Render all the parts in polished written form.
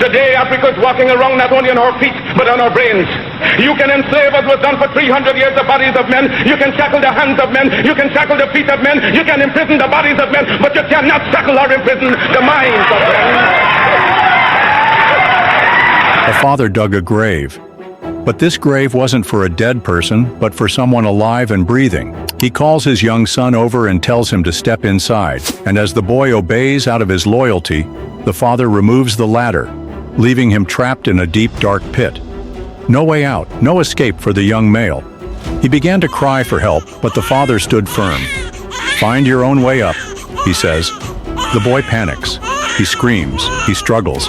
Today, Africa is walking around not only on our feet, but on our brains. You can enslave what was done for 300 years, the bodies of men. You can shackle the hands of men. You can shackle the feet of men. You can imprison the bodies of men, but you cannot shackle or imprison the minds of men. The father dug a grave. But this grave wasn't for a dead person, but for someone alive and breathing. He calls his young son over and tells him to step inside, and as the boy obeys out of his loyalty, the father removes the ladder, leaving him trapped in a deep, dark pit. No way out, no escape for the young male. He began to cry for help, but the father stood firm. "Find your own way up," he says. The boy panics. He screams, he struggles,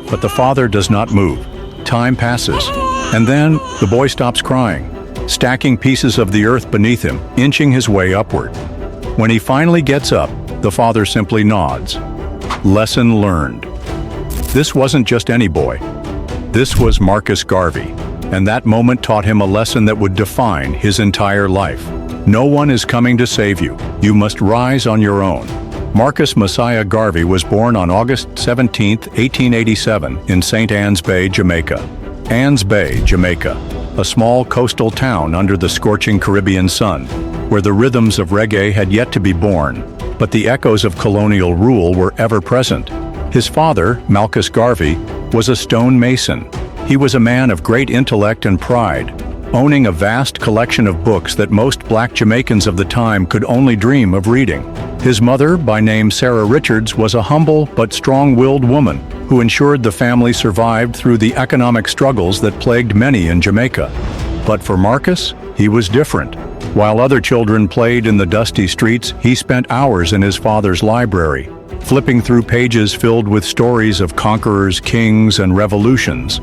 but the father does not move. Time passes. And then, the boy stops crying, stacking pieces of the earth beneath him, inching his way upward. When he finally gets up, the father simply nods. Lesson learned. This wasn't just any boy. This was Marcus Garvey, and that moment taught him a lesson that would define his entire life. No one is coming to save you. You must rise on your own. Marcus Messiah Garvey was born on August 17, 1887, in St. Ann's Bay, Jamaica. Ann's Bay, Jamaica, a small coastal town under the scorching Caribbean sun, where the rhythms of reggae had yet to be born, but the echoes of colonial rule were ever present. His father, Marcus Garvey, was a stone mason. He was a man of great intellect and pride, owning a vast collection of books that most black Jamaicans of the time could only dream of reading. His mother, by name Sarah Richards, was a humble but strong-willed woman who ensured the family survived through the economic struggles that plagued many in Jamaica. But for Marcus, he was different. While other children played in the dusty streets, he spent hours in his father's library, flipping through pages filled with stories of conquerors, kings, and revolutions.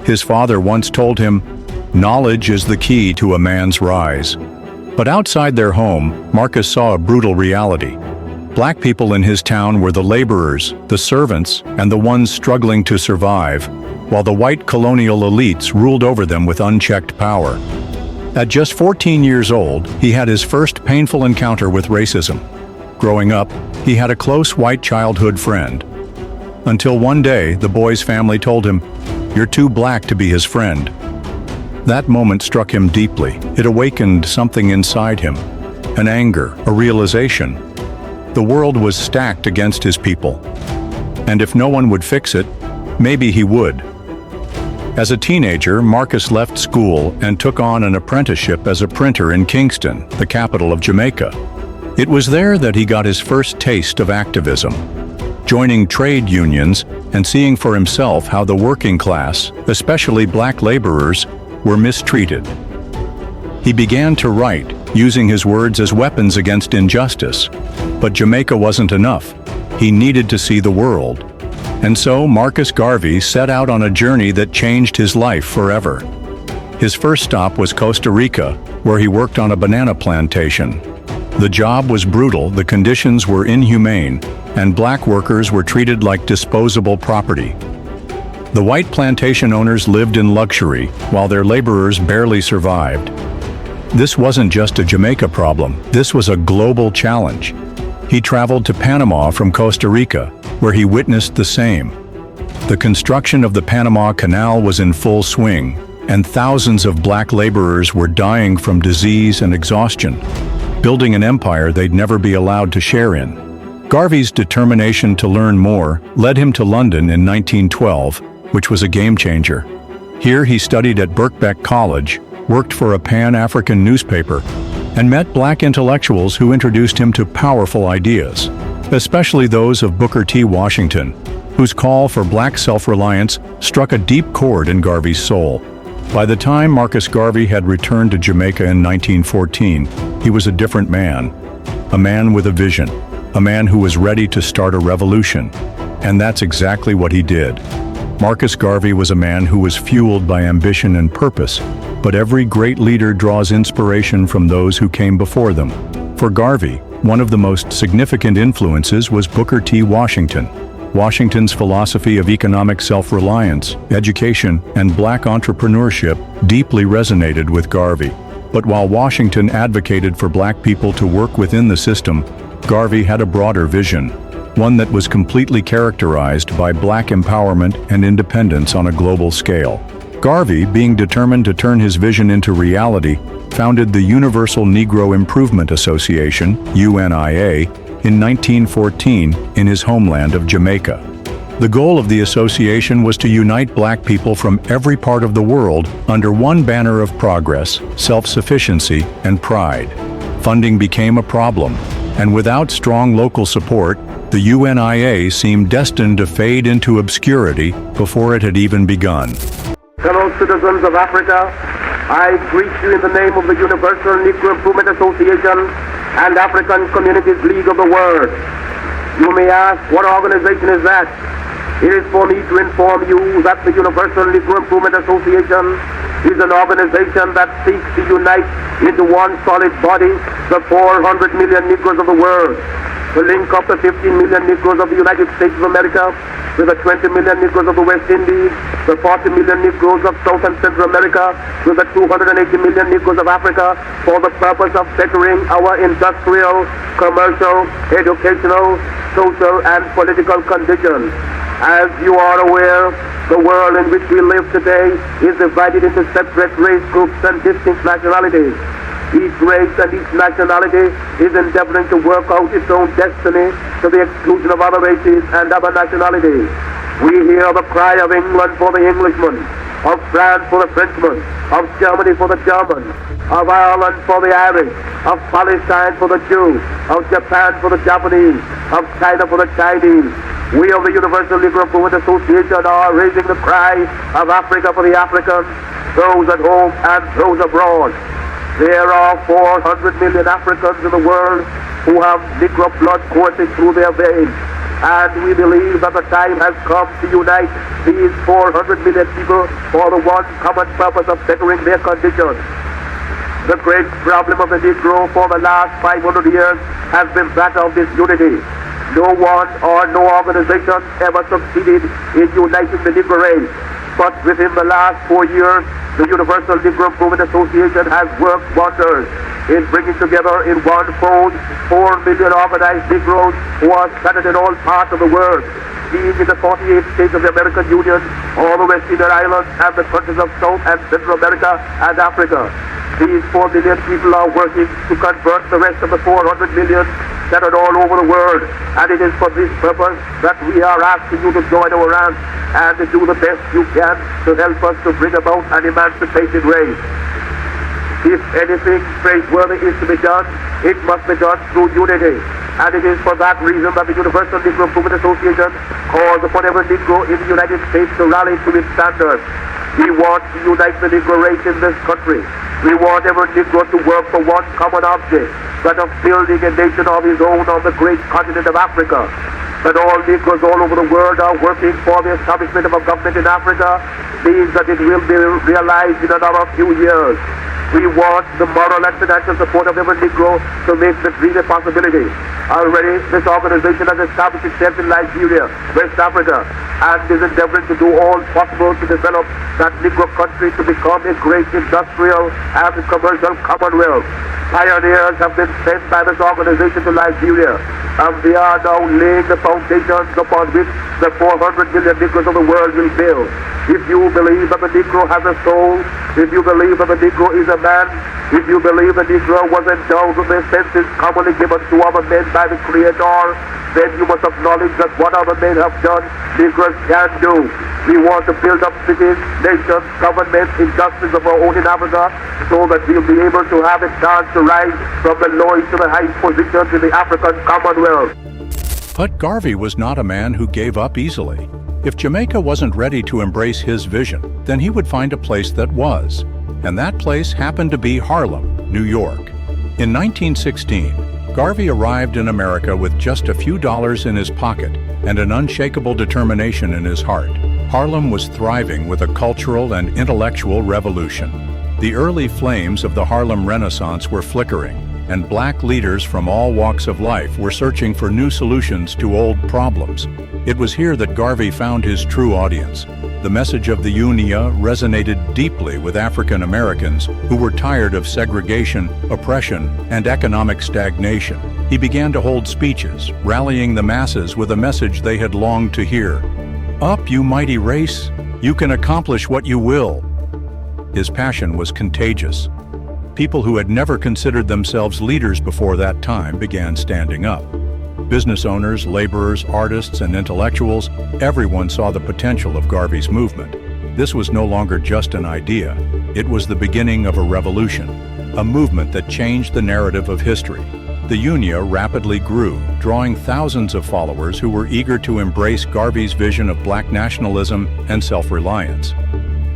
His father once told him, "Knowledge is the key to a man's rise." But outside their home, Marcus saw a brutal reality. Black people in his town were the laborers, the servants, and the ones struggling to survive, while the white colonial elites ruled over them with unchecked power. At just 14 years old, he had his first painful encounter with racism. Growing up, he had a close white childhood friend. Until one day, the boy's family told him, "You're too black to be his friend." That moment struck him deeply. It awakened something inside him, an anger, a realization. The world was stacked against his people, and if no one would fix it, maybe he would. As a teenager, Marcus left school and took on an apprenticeship as a printer in Kingston, the capital of Jamaica. It was there that he got his first taste of activism, joining trade unions and seeing for himself how the working class, especially black laborers, were mistreated. He began to write, using his words as weapons against injustice. But Jamaica wasn't enough. He needed to see the world. And so Marcus Garvey set out on a journey that changed his life forever. His first stop was Costa Rica, where he worked on a banana plantation. The job was brutal, the conditions were inhumane, and black workers were treated like disposable property. The white plantation owners lived in luxury, while their laborers barely survived. This wasn't just a Jamaica problem, this was a global challenge. He traveled to Panama from Costa Rica, where he witnessed the same. The construction of the Panama Canal was in full swing, and thousands of black laborers were dying from disease and exhaustion, building an empire they'd never be allowed to share in. Garvey's determination to learn more led him to London in 1912, which was a game changer. Here he studied at Birkbeck College, worked for a Pan-African newspaper, and met black intellectuals who introduced him to powerful ideas, especially those of Booker T. Washington, whose call for black self-reliance struck a deep chord in Garvey's soul. By the time Marcus Garvey had returned to Jamaica in 1914, he was a different man. A man with a vision, a man who was ready to start a revolution. And that's exactly what he did. Marcus Garvey was a man who was fueled by ambition and purpose, but every great leader draws inspiration from those who came before them. For Garvey, one of the most significant influences was Booker T. Washington. Washington's philosophy of economic self-reliance, education, and black entrepreneurship deeply resonated with Garvey. But while Washington advocated for black people to work within the system, Garvey had a broader vision. one that was completely characterized by black empowerment and independence on a global scale. Garvey, being determined to turn his vision into reality, founded the Universal Negro Improvement Association, UNIA, in 1914 in his homeland of Jamaica. The goal of the association was to unite black people from every part of the world under one banner of progress, self-sufficiency, and pride. Funding became a problem, and without strong local support, the UNIA seemed destined to fade into obscurity before it had even begun. Fellow citizens of Africa, I greet you in the name of the Universal Negro Improvement Association and African Communities League of the World. You may ask, what organization is that? It is for me to inform you that the Universal Negro Improvement Association is an organization that seeks to unite into one solid body the 400 million Negroes of the world, to link up the 15 million Negroes of the United States of America with the 20 million Negroes of the West Indies, the 40 million Negroes of South and Central America with the 280 million Negroes of Africa, for the purpose of bettering our industrial, commercial, educational, social, and political conditions. As you are aware, the world in which we live today is divided into separate race groups and distinct nationalities. Each race and each nationality is endeavoring to work out its own destiny to the exclusion of other races and other nationalities. We hear the cry of England for the Englishman, of France for the Frenchman, of Germany for the German, of Ireland for the Irish, of Palestine for the Jew, of Japan for the Japanese, of China for the Chinese. We of the Universal Negro Improvement Association are raising the cry of Africa for the Africans, those at home and those abroad. There are 400 million Africans in the world who have Negro blood coursing through their veins. And we believe that the time has come to unite these 400 million people for the one common purpose of bettering their conditions. The great problem of the Negro for the last 500 years has been that of disunity. No one or no organization ever succeeded in uniting the Negro race. But within the last 4 years, the Universal Negro Improvement Association has worked wonders in bringing together in one fold 4 million organized Negroes who are scattered in all parts of the world, being in the 48 states of the American Union, all the West Indian Islands, and the countries of South and Central America and Africa. These 4 million people are working to convert the rest of the 400 million scattered all over the world. And it is for this purpose that we are asking you to join our ranks and to do the best you can to help us to bring about an emancipated race. If anything praiseworthy is to be done, it must be done through unity. And it is for that reason that the Universal Negro Improvement Association calls upon every Negro in the United States to rally to its standards. We want to unite the Negro race in this country. We want every Negro to work for one common object, that of building a nation of his own on the great continent of Africa. That all Negroes all over the world are working for the establishment of a government in Africa means that it will be realized in another few years. We want the moral and financial support of every Negro to make the dream a possibility. Already, this organization has established itself in Nigeria, West Africa, and is endeavoring to do all possible to develop that Negro country to become a great industrial and commercial commonwealth. Pioneers have been sent by this organization to Nigeria, and they are now laying the foundations upon which the 400 million Negroes of the world will build. If you believe that the Negro has a soul, if you believe that the Negro is a man, if you believe the Negro was endowed with the senses commonly given to other men by the Creator, then you must acknowledge that what other men have done, Negroes can do. We want to build up cities, nations, governments, industries of our own in Africa, so that we'll be able to have a chance to rise from the lowest to the highest positions in the African Commonwealth. But Garvey was not a man who gave up easily. If Jamaica wasn't ready to embrace his vision, then he would find a place that was. And that place happened to be Harlem, New York. In 1916, Garvey arrived in America with just a few dollars in his pocket and an unshakable determination in his heart. Harlem was thriving with a cultural and intellectual revolution. The early flames of the Harlem Renaissance were flickering, and black leaders from all walks of life were searching for new solutions to old problems. It was here that Garvey found his true audience. The message of the UNIA resonated deeply with African Americans who were tired of segregation, oppression, and economic stagnation. He began to hold speeches, rallying the masses with a message they had longed to hear. "Up, you mighty race! You can accomplish what you will!" His passion was contagious. People who had never considered themselves leaders before that time began standing up. Business owners, laborers, artists, and intellectuals, everyone saw the potential of Garvey's movement. This was no longer just an idea. It was the beginning of a revolution, a movement that changed the narrative of history. The UNIA rapidly grew, drawing thousands of followers who were eager to embrace Garvey's vision of black nationalism and self-reliance.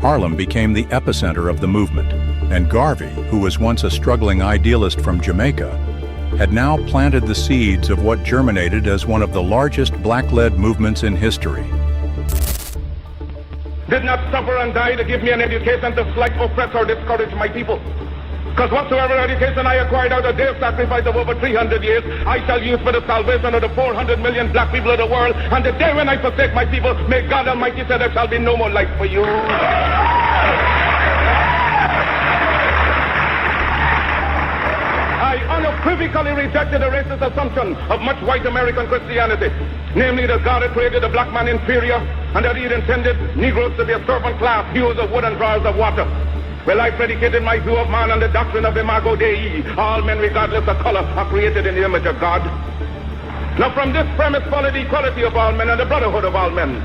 Harlem became the epicenter of the movement, and Garvey, who was once a struggling idealist from Jamaica, had now planted the seeds of what germinated as one of the largest black-led movements in history. Did not suffer and die to give me an education to slight, oppress, or discourage my people. Because whatsoever education I acquired out of their sacrifice of over 300 years, I shall use for the salvation of the 400 million black people of the world. And the day when I forsake my people, may God Almighty say there shall be no more life for you. I unequivocally rejected the racist assumption of much white American Christianity, namely that God had created the black man inferior and that he had intended Negroes to be a servant class, hewers of wood and drawers of water. Well, I predicated my view of man on the doctrine of Imago Dei. All men, regardless of color, are created in the image of God. Now, from this premise followed the equality of all men and the brotherhood of all men.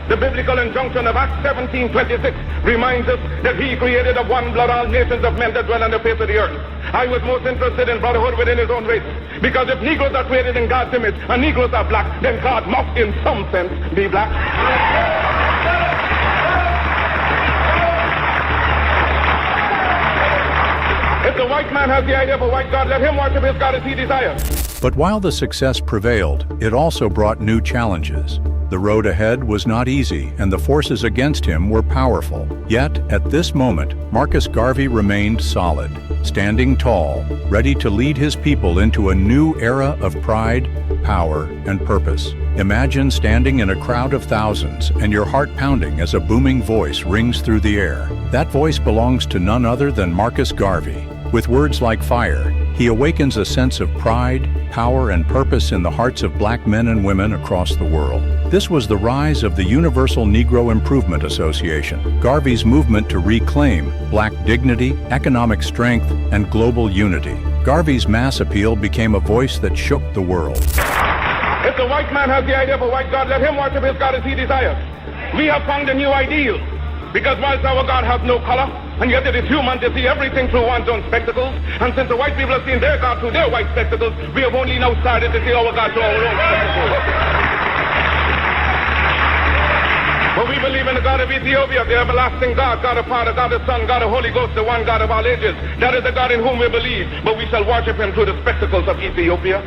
The biblical injunction of Acts 17:26 reminds us that he created of one blood all nations of men that dwell on the face of the earth. I was most interested in brotherhood within his own race, because if Negroes are created in God's image and Negroes are black, then God must in some sense be black. If the white man has the idea of a white God, let him worship his God as he desires. But while the success prevailed, it also brought new challenges. The road ahead was not easy, and the forces against him were powerful. Yet, at this moment, Marcus Garvey remained solid, standing tall, ready to lead his people into a new era of pride, power, and purpose. Imagine standing in a crowd of thousands and your heart pounding as a booming voice rings through the air. That voice belongs to none other than Marcus Garvey. With words like fire, he awakens a sense of pride, power, and purpose in the hearts of black men and women across the world. This was the rise of the Universal Negro Improvement Association, Garvey's movement to reclaim black dignity, economic strength, and global unity. Garvey's mass appeal became a voice that shook the world. If the white man has the idea of a white God, let him worship his God as he desires. We have found a new ideal, because whilst our God has no color, and yet it is human to see everything through one's own spectacles, and since the white people have seen their God through their white spectacles, we have only now started to see our God through our own spectacles. But we believe in the God of Ethiopia, the everlasting God, God of Father, God of Son, God of Holy Ghost, the one God of all ages. That is the God in whom we believe, but we shall worship him through the spectacles of Ethiopia.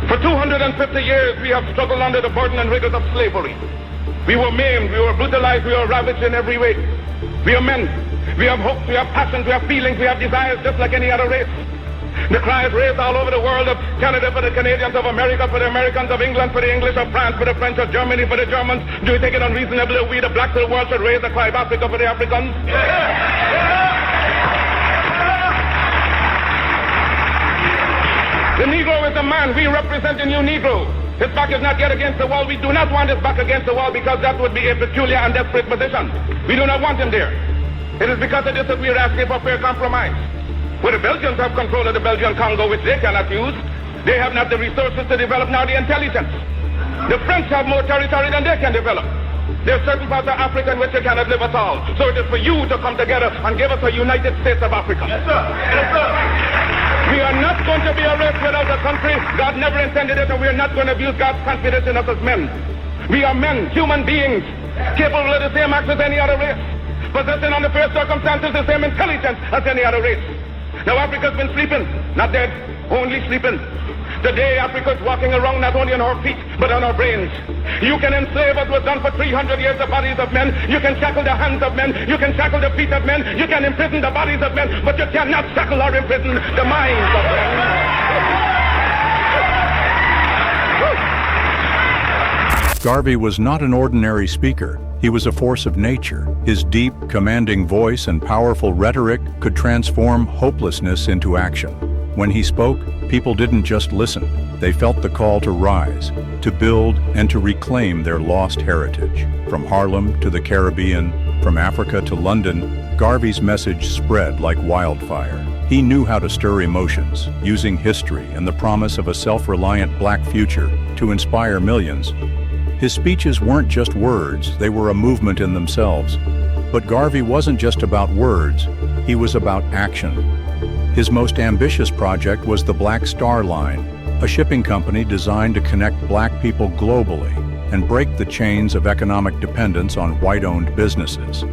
For 250 years, we have struggled under the burden and rigors of slavery. We were maimed, we were brutalized, we were ravaged in every way. We are men. We have hopes, we have passions, we have feelings, we have desires just like any other race. The cry is raised all over the world of Canada for the Canadians, of America for the Americans, of England for the English, of France for the French, of Germany for the Germans. Do you think it unreasonable that we, the blacks of the world, should raise the cry of Africa for the Africans? The Negro is the man. We represent the new Negro. His back is not yet against the wall. We do not want his back against the wall because that would be a peculiar and desperate position. We do not want him there. It is because of this that we are asking for fair compromise. Where the Belgians have control of the Belgian Congo, which they cannot use, they have not the resources to develop nor the intelligence. The French have more territory than they can develop. There are certain parts of Africa in which they cannot live at all. So it is for you to come together and give us a United States of Africa. Yes, sir. Yes, sir. We are not going to be a race without a country. God never intended it, and we are not going to abuse God's confidence in us as men. We are men, human beings, capable of the same acts as any other race, possessing under fair circumstances the same intelligence as any other race. Now Africa's been sleeping, not dead, only sleeping. Today Africa's walking around not only on our feet, but on our brains. You can enslave as was done for 300 years the bodies of men. You can shackle the hands of men. You can shackle the feet of men. You can imprison the bodies of men, but you cannot shackle or imprison the minds of men. Garvey was not an ordinary speaker. He was a force of nature. His deep, commanding voice and powerful rhetoric could transform hopelessness into action. When he spoke, people didn't just listen. They felt the call to rise, to build, and to reclaim their lost heritage. From Harlem to the Caribbean, from Africa to London, Garvey's message spread like wildfire. He knew how to stir emotions, using history and the promise of a self-reliant black future to inspire millions. His speeches weren't just words, they were a movement in themselves. But Garvey wasn't just about words, he was about action. His most ambitious project was the Black Star Line, a shipping company designed to connect black people globally and break the chains of economic dependence on white-owned businesses.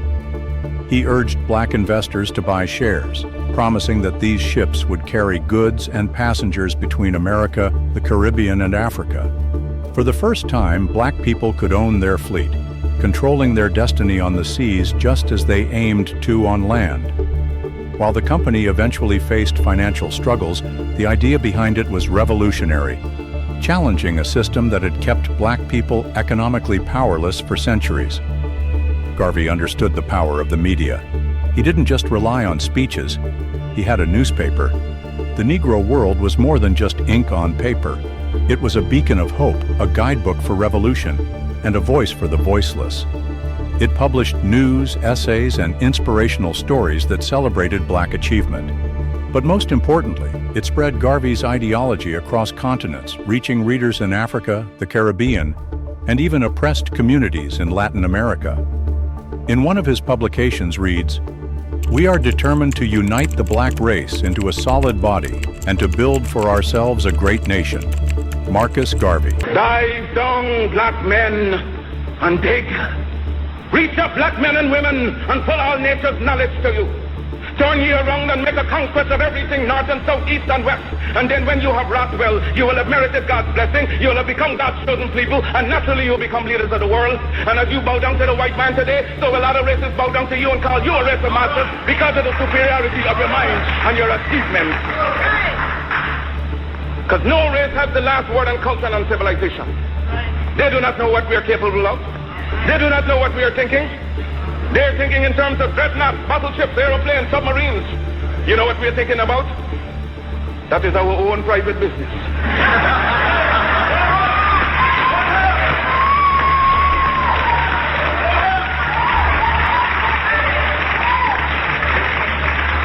He urged black investors to buy shares, promising that these ships would carry goods and passengers between America, the Caribbean, and Africa. For the first time, black people could own their fleet, controlling their destiny on the seas just as they aimed to on land. While the company eventually faced financial struggles, the idea behind it was revolutionary, challenging a system that had kept black people economically powerless for centuries. Garvey understood the power of the media. He didn't just rely on speeches, he had a newspaper. The Negro world was more than just ink on paper. It was a beacon of hope, a guidebook for revolution, and a voice for the voiceless. It published news, essays, and inspirational stories that celebrated black achievement. But most importantly, it spread Garvey's ideology across continents, reaching readers in Africa, the Caribbean, and even oppressed communities in Latin America. In one of his publications reads, "We are determined to unite the black race into a solid body and to build for ourselves a great nation." Marcus Garvey. Dive down, black men, and dig. Reach up, black men and women, and pull all nature's knowledge to you. Turn ye around and make a conquest of everything north and south, east and west. And then when you have wrought well, you will have merited God's blessing, you will have become God's chosen people, and naturally you will become leaders of the world. And as you bow down to the white man today, so will other races bow down to you and call you a race of masters because of the superiority of your mind and your achievements. Because no race has the last word on culture and on civilization. They do not know what we are capable of. They do not know what we are thinking. They're thinking in terms of dreadnoughts, battleships, aeroplanes, submarines. You know what we're thinking about? That is our own private business.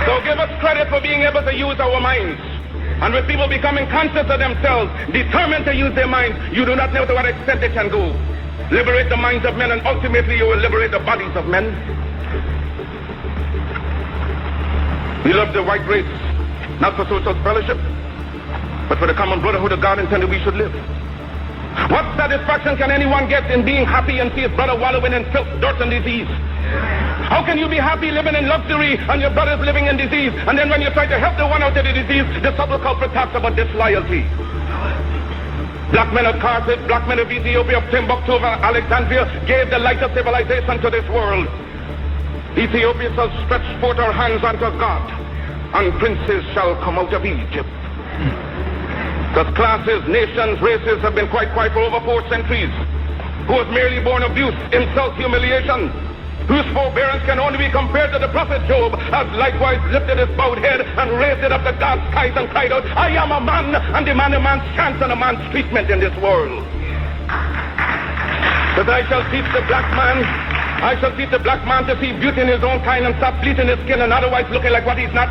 So give us credit for being able to use our minds. And with people becoming conscious of themselves, determined to use their minds, you do not know to what extent they can go. Liberate the minds of men, and ultimately you will liberate the bodies of men. We love the white race, not for social fellowship, but for the common brotherhood of God intended we should live. What satisfaction can anyone get in being happy and see his brother wallowing in filth, dirt, and disease? How can you be happy living in luxury and your brother's living in disease? And then when you try to help the one out of the disease, the subtle culprit talks about disloyalty. Black men of Carthage, black men of Ethiopia, of Timbuktu, of Alexandria gave the light of civilization to this world. Ethiopia shall stretch forth her hands unto God, and princes shall come out of Egypt. Because classes, nations, races have been quite quiet for over 4 centuries. Who was merely born of abuse, insult, humiliation, whose forbearance can only be compared to the prophet Job, has likewise lifted his bowed head and raised it up to God's skies and cried out, I am a man, and demand a man's chance and a man's treatment in this world. But I shall teach the black man to see beauty in his own kind and stop bleaching his skin and otherwise looking like what he's not.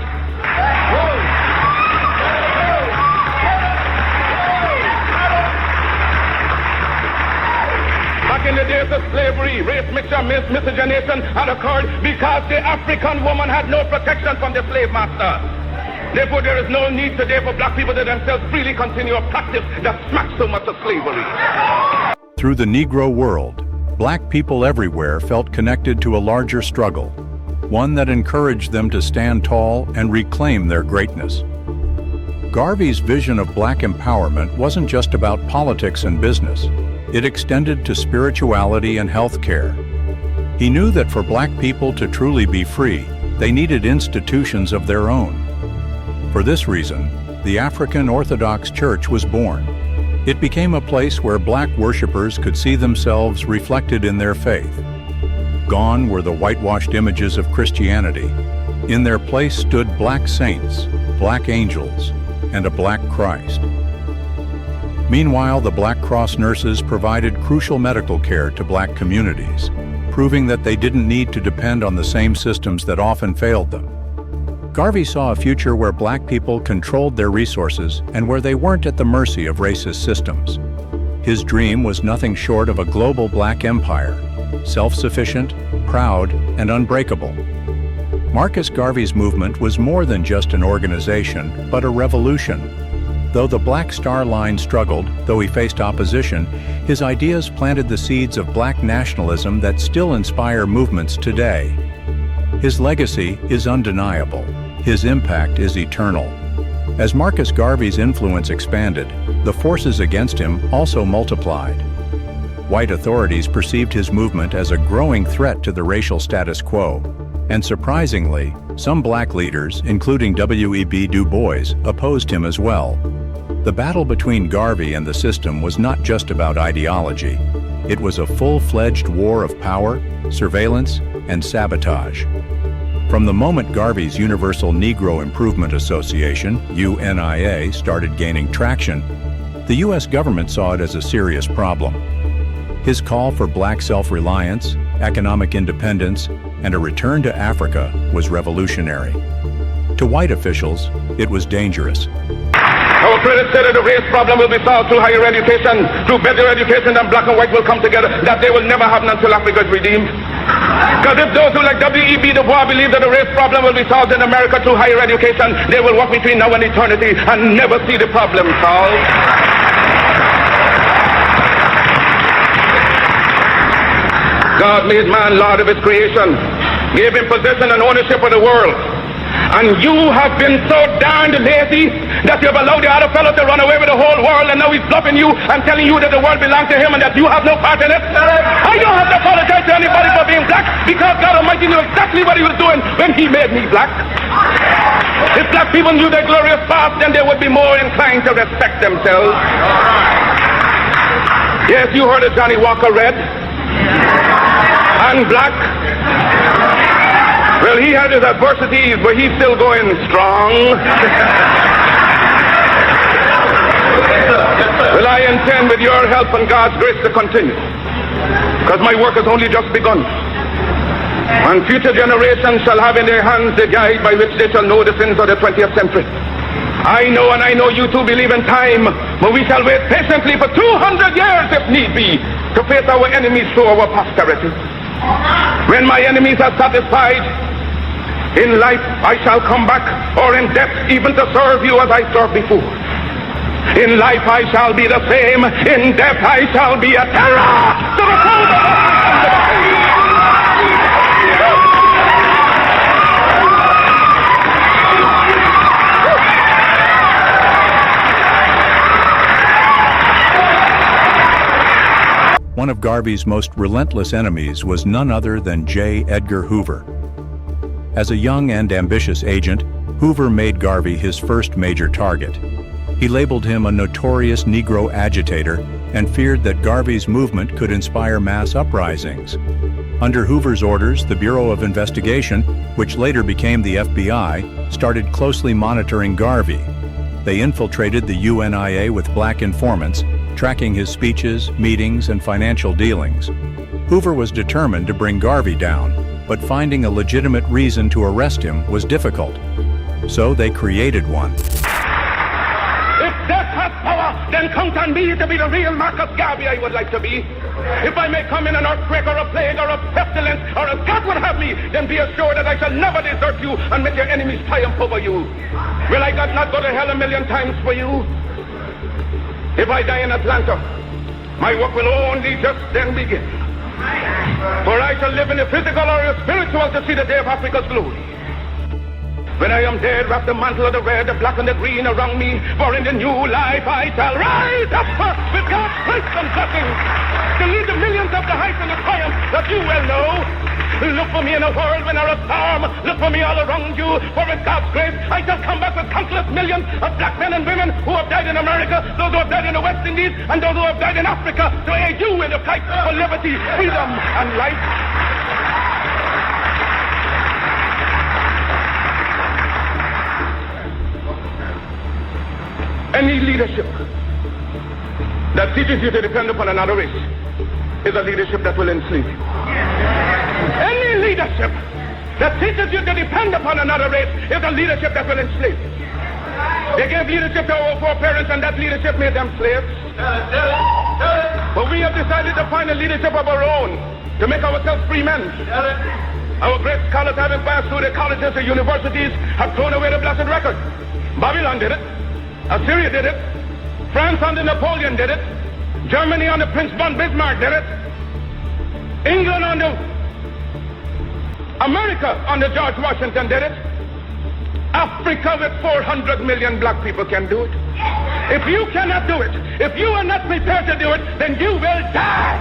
Back in the days of slavery, race mixture, miscegenation had occurred because the African woman had no protection from the slave master. Therefore, there is no need today for black people to themselves freely continue a practice that smacks so much of slavery. Through the Negro world, black people everywhere felt connected to a larger struggle, one that encouraged them to stand tall and reclaim their greatness. Garvey's vision of black empowerment wasn't just about politics and business. It extended to spirituality and healthcare. He knew that for black people to truly be free, they needed institutions of their own. For this reason, the African Orthodox Church was born. It became a place where black worshippers could see themselves reflected in their faith. Gone were the whitewashed images of Christianity. In their place stood black saints, black angels, and a black Christ. Meanwhile, the Black Cross nurses provided crucial medical care to black communities, proving that they didn't need to depend on the same systems that often failed them. Garvey saw a future where black people controlled their resources and where they weren't at the mercy of racist systems. His dream was nothing short of a global black empire, self-sufficient, proud, and unbreakable. Marcus Garvey's movement was more than just an organization, but a revolution. Though the Black Star Line struggled, though he faced opposition, his ideas planted the seeds of black nationalism that still inspire movements today. His legacy is undeniable. His impact is eternal. As Marcus Garvey's influence expanded, the forces against him also multiplied. White authorities perceived his movement as a growing threat to the racial status quo. And surprisingly, some black leaders, including W.E.B. Du Bois, opposed him as well. The battle between Garvey and the system was not just about ideology. It was a full-fledged war of power, surveillance, and sabotage. From the moment Garvey's Universal Negro Improvement Association, UNIA, started gaining traction, the U.S. government saw it as a serious problem. His call for black self-reliance, economic independence, and a return to Africa was revolutionary. To white officials, it was dangerous. Our president said that the race problem will be solved through higher education, through better education, and black and white will come together. That day will never happen until Africa is redeemed. Because if those who like W.E.B. Du Bois believe that the race problem will be solved in America through higher education, they will walk between now and eternity and never see the problem solved. God made man Lord of his creation, gave him possession and ownership of the world. And you have been so darned lazy that you have allowed the other fellow to run away with the whole world, and now he's bluffing you and telling you that the world belongs to him and that you have no part in it. I don't have to apologize to anybody for being black, because God Almighty knew exactly what he was doing when he made me black. If black people knew their glorious past, then they would be more inclined to respect themselves. Yes, you heard of Johnny Walker Red and black. Well, he had his adversities, but he's still going strong. Well, I intend with your help and God's grace to continue, because my work has only just begun. And future generations shall have in their hands the guide by which they shall know the sins of the 20th century. I know, and I know you too believe in time, but we shall wait patiently for 200 years if need be to face our enemies through our posterity. When my enemies are satisfied, in life I shall come back, or in death even to serve you as I served before. In life I shall be the same, in death I shall be a terror to the One of Garvey's most relentless enemies was none other than J. Edgar Hoover. As a young and ambitious agent, Hoover made Garvey his first major target. He labeled him a notorious Negro agitator and feared that Garvey's movement could inspire mass uprisings. Under Hoover's orders, the Bureau of Investigation, which later became the FBI, started closely monitoring Garvey. They infiltrated the UNIA with black informants, tracking his speeches, meetings, and financial dealings. Hoover was determined to bring Garvey down, but finding a legitimate reason to arrest him was difficult. So they created one. If death has power, then count on me to be the real Marcus Garvey I would like to be. If I may come in an earthquake or a plague or a pestilence, or as God would have me, then be assured that I shall never desert you and make your enemies triumph over you. Will I not go to hell a million times for you? If I die in Atlanta, my work will only just then begin. For I shall live in the physical or the spiritual to see the day of Africa's glory. When I am dead, wrap the mantle of the red, the black and the green around me, for in the new life I shall rise up with God's grace and blessings to lead the millions of the heights and the triumph that you well know. Look for me in a whirlwind or a storm, look for me all around you, for with God's grace I shall come back with countless millions of black men and women who have died in America, those who have died in the West Indies, and those who have died in Africa, to aid you in the fight for liberty, freedom, and life. Any leadership that teaches you to depend upon another race is a leadership that will enslave you. Any leadership that teaches you to depend upon another race is a leadership that will enslave you. They gave leadership to our foreparents, and that leadership made them slaves. But we have decided to find a leadership of our own to make ourselves free men. Our great scholars, having passed through the colleges and universities, have thrown away the blessed record. Babylon did it. Assyria did it. France under Napoleon did it. Germany under Prince von Bismarck did it. England under America under George Washington did it. Africa with 400 million black people can do it. If you cannot do it, if you are not prepared to do it, then you will die.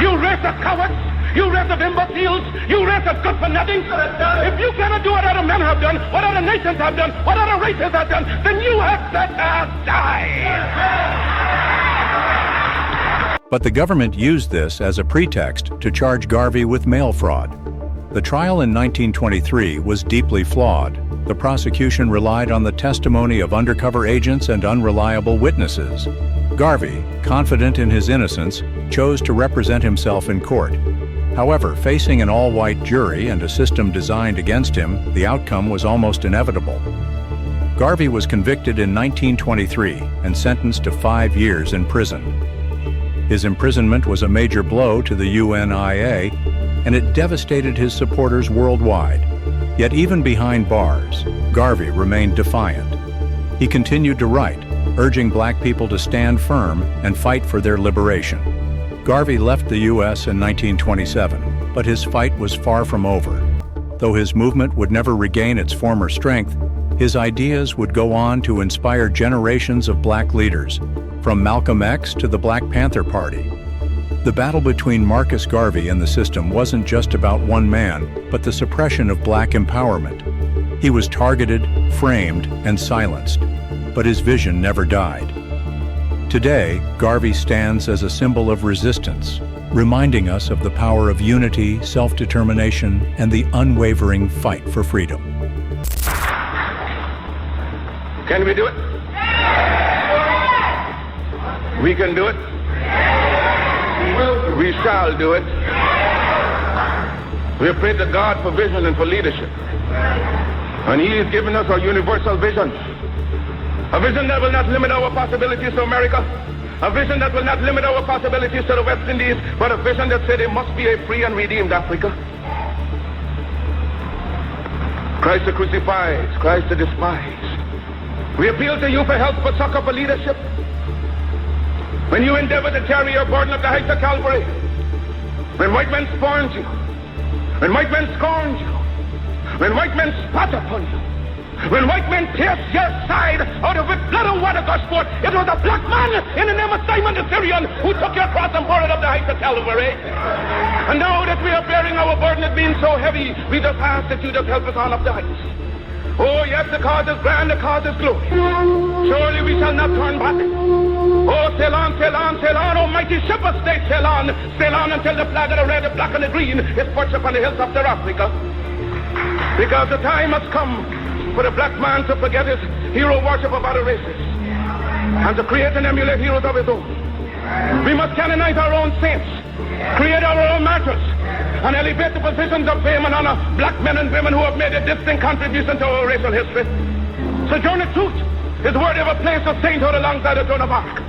You race of cowards. You race of imbeciles, you race of good for nothing. If you cannot do what other men have done, what other nations have done, what other races have done, then you had better die. But the government used this as a pretext to charge Garvey with mail fraud. The trial in 1923 was deeply flawed. The prosecution relied on the testimony of undercover agents and unreliable witnesses. Garvey, confident in his innocence, chose to represent himself in court. However, facing an all-white jury and a system designed against him, the outcome was almost inevitable. Garvey was convicted in 1923 and sentenced to 5 years in prison. His imprisonment was a major blow to the UNIA, and it devastated his supporters worldwide. Yet even behind bars, Garvey remained defiant. He continued to write, urging black people to stand firm and fight for their liberation. Garvey left the U.S. in 1927, but his fight was far from over. Though his movement would never regain its former strength, his ideas would go on to inspire generations of black leaders, from Malcolm X to the Black Panther Party. The battle between Marcus Garvey and the system wasn't just about one man, but the suppression of black empowerment. He was targeted, framed, and silenced, but his vision never died. Today, Garvey stands as a symbol of resistance, reminding us of the power of unity, self-determination, and the unwavering fight for freedom. Can we do it? We can do it. We shall do it. We have prayed to God for vision and for leadership. And He has given us a universal vision. A vision that will not limit our possibilities to America. A vision that will not limit our possibilities to the West Indies, but a vision that said it must be a free and redeemed Africa. Christ the crucified, Christ the despised. We appeal to you for help, for succor, for leadership. When you endeavor to carry your burden up the heights of Calvary, when white men scorned you, when white men scorned you, when white men spat upon you, when white men pierced your side out of it blood and water gushed forth, it was a black man in the name of Simon the Syrian who took your cross and bore it up the heights of Calvary. And now that we are bearing our burden, it being so heavy, we just ask that you just help us on up the heights. Oh yes, the cause is grand, the cause is glory. Surely we shall not turn back. Oh, sail on, sail on, sail on, oh mighty ship of state, sail on until the flag of the red, the black, and the green is perched upon the hills of Africa. Because the time has come for the black man to forget his hero worship of other races and to create and emulate heroes of his own. We must canonize our own saints, create our own martyrs, and elevate the positions of fame and honor black men and women who have made a distinct contribution to our racial history. Sojourner Truth is worthy of a place of sainthood alongside the Joan of Arc.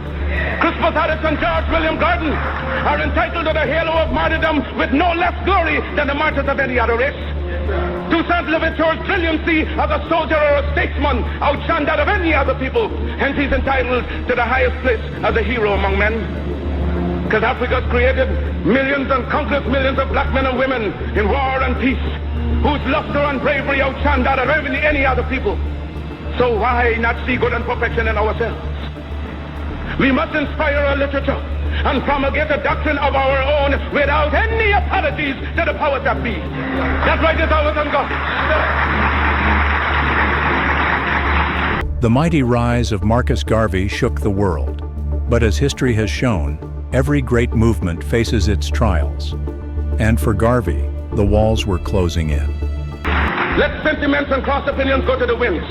Crispus Attucks and George William Gordon are entitled to the halo of martyrdom with no less glory than the martyrs of any other race. Toussaint Louverture's brilliancy as a soldier or a statesman outshone that of any other people. Hence he's entitled to the highest place as a hero among men. Because Africa's created millions and countless millions of black men and women in war and peace, whose luster and bravery outshone that of any other people. So why not see good and perfection in ourselves? We must inspire our literature. and promulgate a doctrine of our own without any apologies to the powers that be. That's right, it's ours and God. The mighty rise of Marcus Garvey shook the world. But as history has shown, every great movement faces its trials. And for Garvey, the walls were closing in. Let sentiments and cross opinions go to the winds.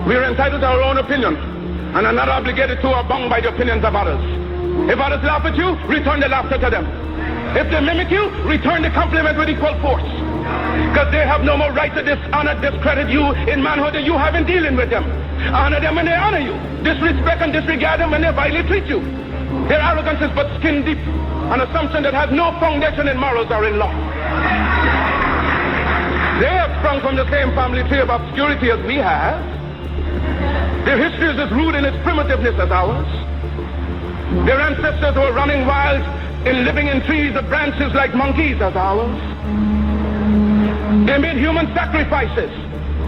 We are entitled to our own opinion and are not obligated to or bound by the opinions of others. If others laugh at you, return the laughter to them. If they mimic you, return the compliment with equal force. Because they have no more right to dishonor, discredit you in manhood than you have in dealing with them. Honor them when they honor you. Disrespect and disregard them when they vilely treat you. Their arrogance is but skin deep, an assumption that has no foundation in morals or in law. They have sprung from the same family tree of obscurity as we have. Their history is as rude in its primitiveness as ours. Their ancestors were running wild in living in trees of branches like monkeys as ours. They made human sacrifices,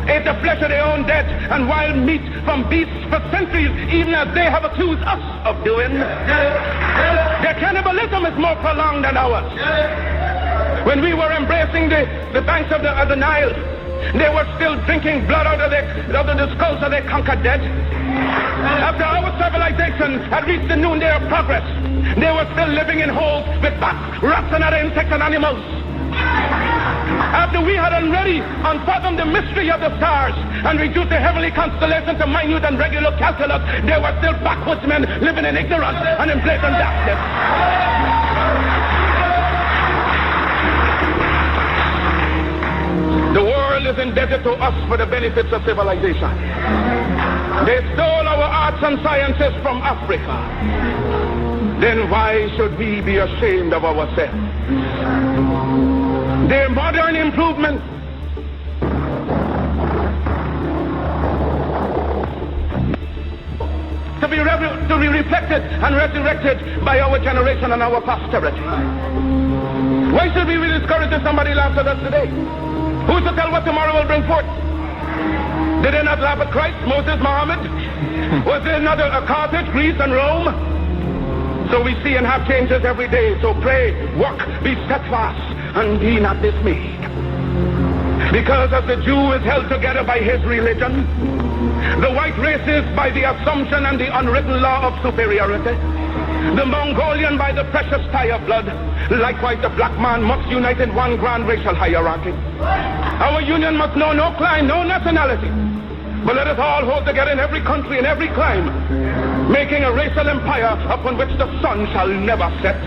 ate the flesh of their own dead and wild meat from beasts for centuries, even as they have accused us of doing. Their cannibalism is more prolonged than ours. When we were embracing the banks of the Nile, they were still drinking blood out of the skulls of their conquered dead. After our civilization had reached the noonday of progress, they were still living in holes with bats, rats, and other insects and animals. After we had already unfathomed the mystery of the stars and reduced the heavenly constellation to minute and regular calculus, there were still backwoodsmen living in ignorance and in blatant darkness. The world is indebted to us for the benefits of civilization. They stole our arts and sciences from Africa. Then why should we be ashamed of ourselves? Their modern improvements to be reflected and resurrected by our generation and our posterity. Why should we be discouraged if somebody laughs at us today? Who's to tell what tomorrow will bring forth? Did they not laugh at Christ, Moses, Muhammad? Was there not a Carthage, Greece, and Rome? So we see and have changes every day. So pray, work, be steadfast, and be not dismayed. Because as the Jew is held together by his religion, the white race is by the assumption and the unwritten law of superiority, the Mongolian by the precious tie of blood, likewise the black man must unite in one grand racial hierarchy. Our union must know no clime, no nationality, but let us all hold together in every country and every clime, making a racial empire upon which the sun shall never set.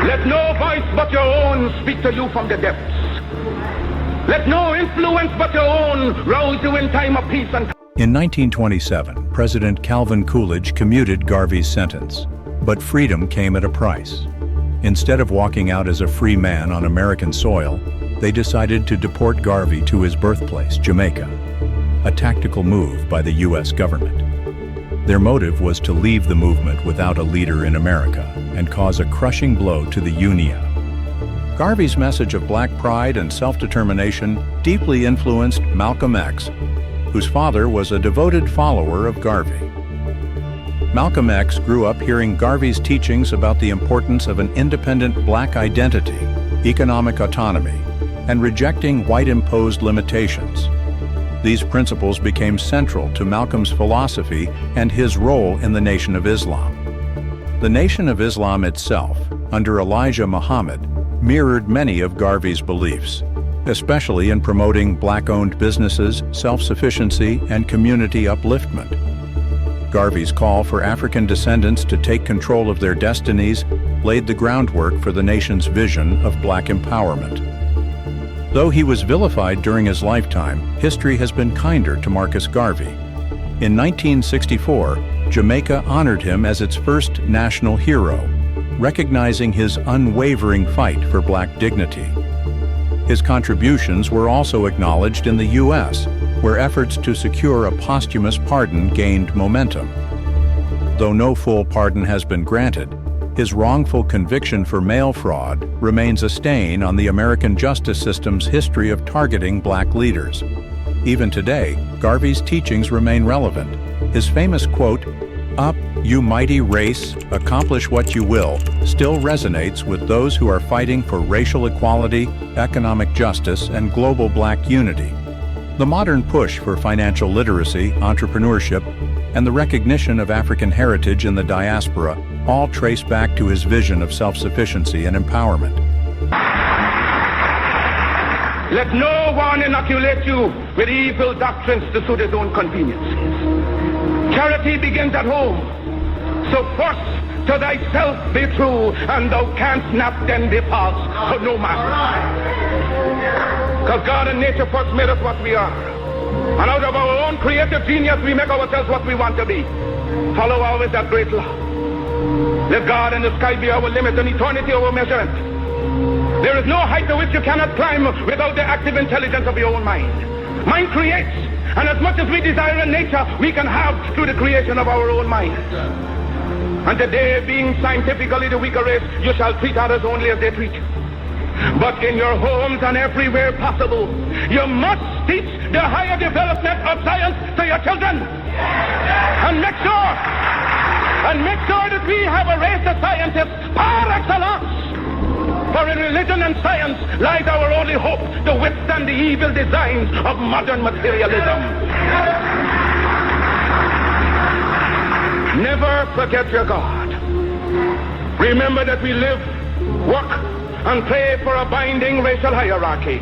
Let no voice but your own speak to you from the depths. Let no influence but your own rouse you in time of peace and... In 1927, President Calvin Coolidge commuted Garvey's sentence. But freedom came at a price. Instead of walking out as a free man on American soil, they decided to deport Garvey to his birthplace, Jamaica, a tactical move by the U.S. government. Their motive was to leave the movement without a leader in America and cause a crushing blow to the UNIA. Garvey's message of black pride and self-determination deeply influenced Malcolm X, whose father was a devoted follower of Garvey. Malcolm X grew up hearing Garvey's teachings about the importance of an independent black identity, economic autonomy, and rejecting white-imposed limitations. These principles became central to Malcolm's philosophy and his role in the Nation of Islam. The Nation of Islam itself, under Elijah Muhammad, mirrored many of Garvey's beliefs, especially in promoting black-owned businesses, self-sufficiency, and community upliftment. Garvey's call for African descendants to take control of their destinies laid the groundwork for the nation's vision of black empowerment. Though he was vilified during his lifetime, history has been kinder to Marcus Garvey. In 1964, Jamaica honored him as its first national hero, recognizing his unwavering fight for black dignity. His contributions were also acknowledged in the U.S., where efforts to secure a posthumous pardon gained momentum. Though no full pardon has been granted, his wrongful conviction for mail fraud remains a stain on the American justice system's history of targeting black leaders. Even today, Garvey's teachings remain relevant. His famous quote, "Up, you mighty race, accomplish what you will," still resonates with those who are fighting for racial equality, economic justice, and global Black unity. The modern push for financial literacy, entrepreneurship, and the recognition of African heritage in the diaspora all trace back to his vision of self-sufficiency and empowerment. Let no one inoculate you with evil doctrines to suit his own convenience. Charity begins at home. So first to thyself be true, and thou canst not then be false to no man. Because God and nature first made us what we are. And out of our own creative genius, we make ourselves what we want to be. Follow always that great law. Let God and the sky be our limit and eternity our measurement. There is no height to which you cannot climb without the active intelligence of your own mind. Mind creates, and as much as we desire in nature, we can have through the creation of our own mind. And today, being scientifically the weaker race, you shall treat others only as they treat you. But in your homes and everywhere possible, you must teach the higher development of science to your children. And make sure that we have a race of scientists par excellence. For in religion and science lies our only hope to withstand the evil designs of modern materialism. Never forget your God. Remember that we live, work, and pray for a binding racial hierarchy,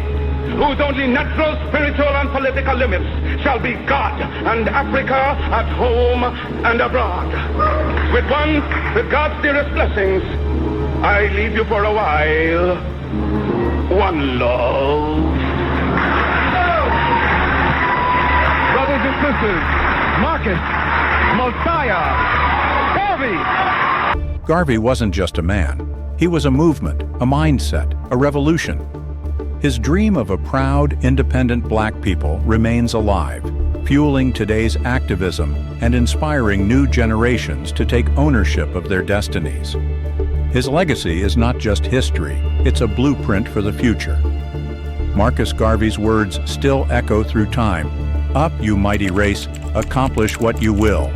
whose only natural, spiritual, and political limits shall be God and Africa at home and abroad. With God's dearest blessings, I leave you for a while. One love. Brothers and sisters, Marcus, Mosiah, Garvey. Garvey wasn't just a man. He was a movement, a mindset, a revolution. His dream of a proud, independent Black people remains alive, fueling today's activism and inspiring new generations to take ownership of their destinies. His legacy is not just history, it's a blueprint for the future. Marcus Garvey's words still echo through time. Up, you mighty race, accomplish what you will.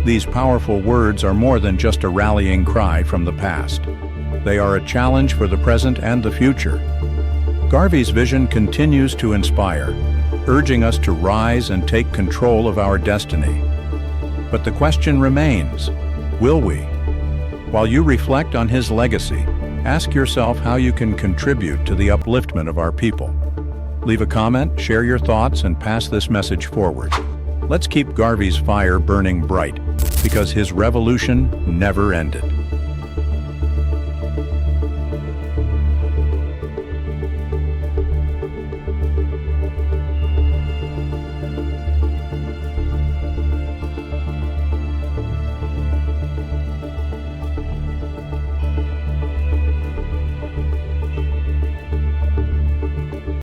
These powerful words are more than just a rallying cry from the past. They are a challenge for the present and the future. Garvey's vision continues to inspire, urging us to rise and take control of our destiny. But the question remains, will we? While you reflect on his legacy, ask yourself how you can contribute to the upliftment of our people. Leave a comment, share your thoughts, and pass this message forward. Let's keep Garvey's fire burning bright, because his revolution never ended.